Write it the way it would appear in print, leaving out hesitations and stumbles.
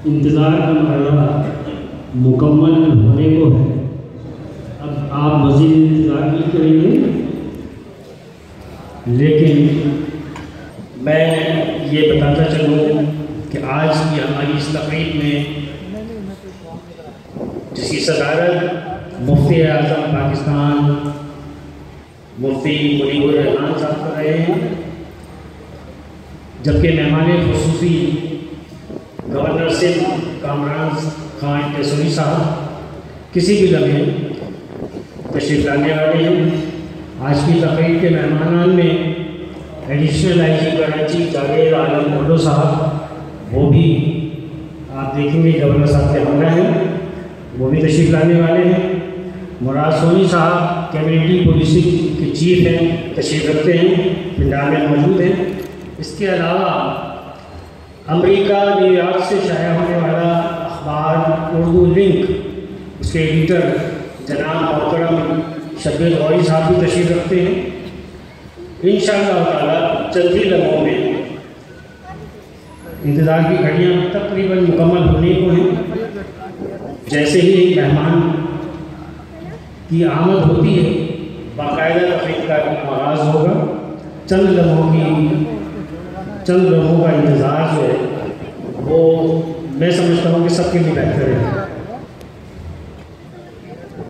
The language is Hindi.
इंतज़ार का मरहला मुकम्मल होने को है। अब आप मज़ीद इंतज़ार नहीं करेंगे, लेकिन मैं ये बताता चलूँ कि आज की हमारी इस तकरीब में जिसकी सदारत मुफ्ती आज़म पाकिस्तान मुफ्ती मुनीबुर रहमान साहब कर रहे हैं, जबकि मेहमान ख़ुसूसी गवर्नर सिंध कामरान खान केसरी साहब किसी भी लम्हे तशरीफ़ लाने वाले हैं। आज की तकरीब के मेहमानान में एडिशनल IG कराची जावेद आलम मोल्लो साहब, वो भी आप देखेंगे गवर्नर साहब के हमरा हैं, वो भी तशरीफ़ लाने वाले हैं। मुराद सोनी साहब कम्युनिटी पुलिसिंग के चीफ हैं, तशरीफ़ रखते हैं, पंजाब में मौजूद हैं। इसके अलावा अमेरिका न्यूयॉर्क से शाया होने वाला अखबार उर्दू लिंक, उसके एडिटर जनाब मोहतरम शब्बीर गौरी साहब भी तशरीफ़ रखते हैं। इंशाअल्लाह ताला चंद ही लम्हों में इंतज़ार की घड़ियाँ तकरीबन मुकम्मल होने को हैं। जैसे ही मेहमान की आमद होती है, बाकायदा तकरीब का आगाज़ होगा। चंद लम्हों का इंतज़ार जो है वो मैं समझता हूँ कि सबके लिए बेहतर है।